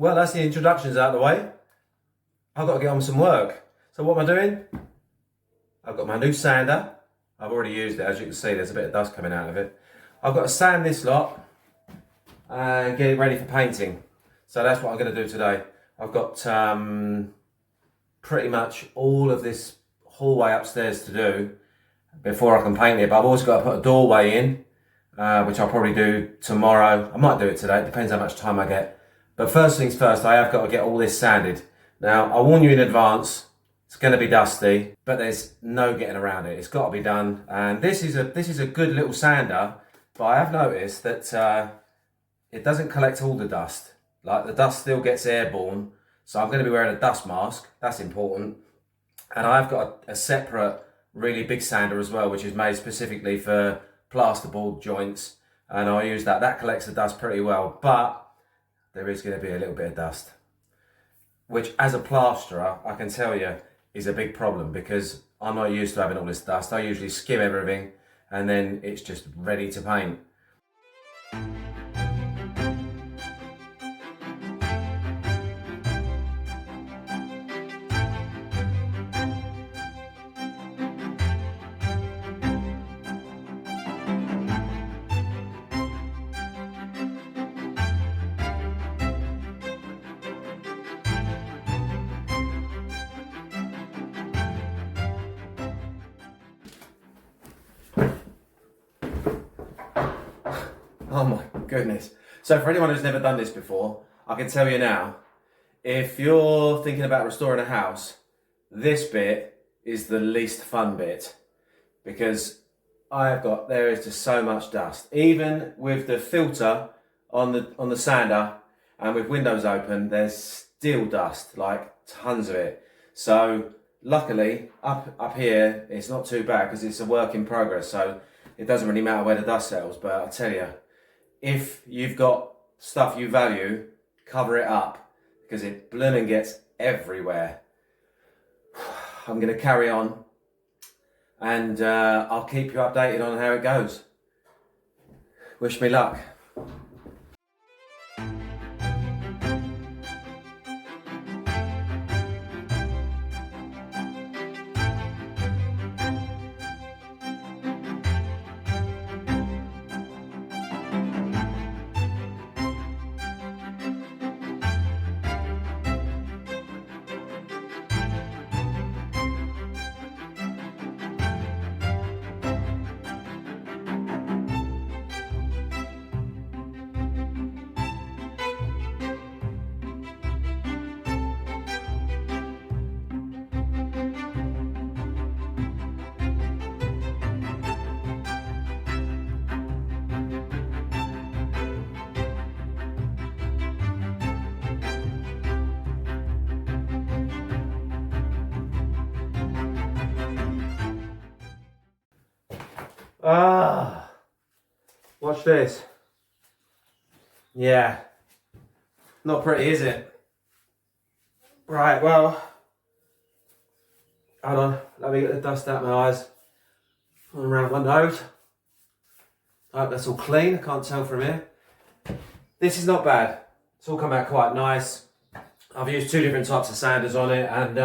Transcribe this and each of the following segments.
Well, that's the introductions out of the way. I've got to get on with some work. So what am I doing? I've got my new sander. I've already used it, as you can see, there's a bit of dust coming out of it. I've got to sand this lot and get it ready for painting. So that's what I'm going to do today. I've got pretty much all of this hallway upstairs to do before I can paint it, but I've also got to put a doorway in, which I'll probably do tomorrow. I might do it today, it depends how much time I get. But first things first, I have got to get all this sanded. Now, I warn you in advance, it's going to be dusty, but there's no getting around it. It's got to be done. And this is a good little sander, but I have noticed that it doesn't collect all the dust. Like, the dust still gets airborne, so I'm going to be wearing a dust mask. That's important. And I've got a separate, really big sander as well, which is made specifically for plasterboard joints, and I'll use that. That collects the dust pretty well, but there is going to be a little bit of dust, which as a plasterer, I can tell you, is a big problem because I'm not used to having all this dust. I usually skim everything and then it's just ready to paint. Oh my goodness. So for anyone who's never done this before, I can tell you now, if you're thinking about restoring a house, this bit is the least fun bit because there is just so much dust. Even with the filter on the sander and with windows open, there's still dust, like tons of it. So luckily up here, it's not too bad because it's a work in progress. So it doesn't really matter where the dust settles, but I tell you, if you've got stuff you value, cover it up because it blooming gets everywhere. I'm going to carry on and I'll keep you updated on how it goes. Wish me luck. Watch this. Yeah, not pretty, is it? Right, well, hold on, let me get the dust out of my eyes and around my nose. I hope that's all clean, I can't tell from here. This is not bad, it's all come out quite nice. I've used two different types of sanders on it and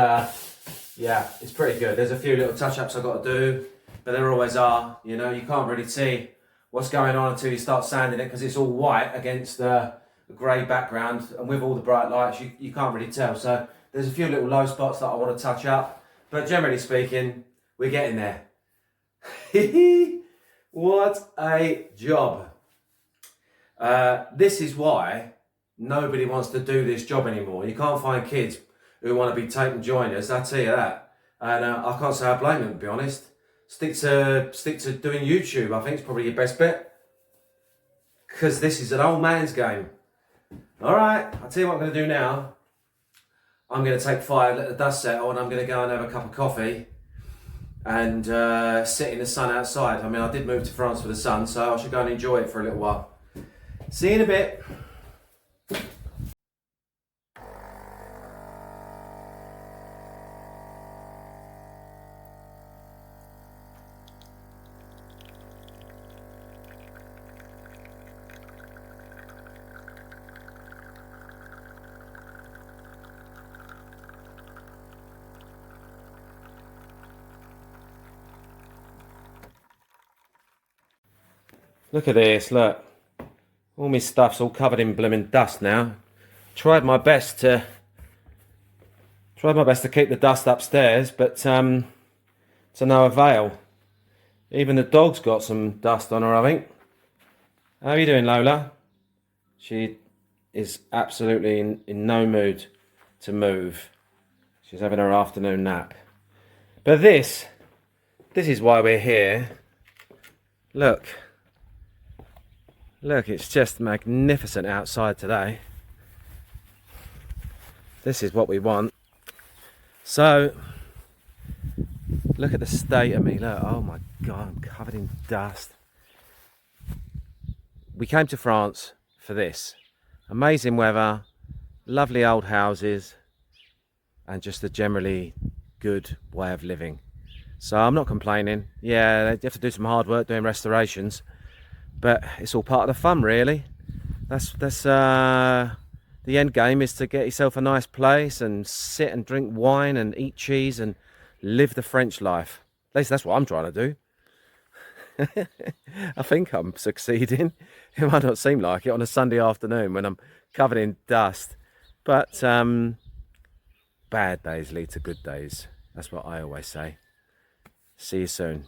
yeah, it's pretty good. There's a few little touch-ups I've got to do, but there always are, you know, you can't really see what's going on until you start sanding it because it's all white against the grey background, and with all the bright lights you can't really tell. So there's a few little low spots that I want to touch up, but generally speaking, we're getting there. What a job. This is why nobody wants to do this job anymore. You can't find kids who want to be taken joiners, I'll tell you that. And I can't say I blame them, to be honest. Stick to doing YouTube, I think is probably your best bet. Because this is an old man's game. Alright, I'll tell you what I'm going to do now. I'm going to take fire, let the dust settle, and I'm going to go and have a cup of coffee and sit in the sun outside. I mean, I did move to France for the sun, so I should go and enjoy it for a little while. See you in a bit. Look at this, look. All my stuff's all covered in blooming dust now. Tried my best to keep the dust upstairs, but to no avail. Even the dog's got some dust on her, I think. How are you doing, Lola? She is absolutely in no mood to move. She's having her afternoon nap. But this is why we're here. Look, it's just magnificent outside today. This is what we want. So, look at the state of me. Look, oh my God, I'm covered in dust. We came to France for this. Amazing weather, lovely old houses, and just a generally good way of living. So I'm not complaining. Yeah, you have to do some hard work doing restorations, but it's all part of the fun, really. That's the end game is to get yourself a nice place and sit and drink wine and eat cheese and live the French life. At least that's what I'm trying to do. I think I'm succeeding. It might not seem like it on a Sunday afternoon when I'm covered in dust, but bad days lead to good days. That's what I always say. See you soon.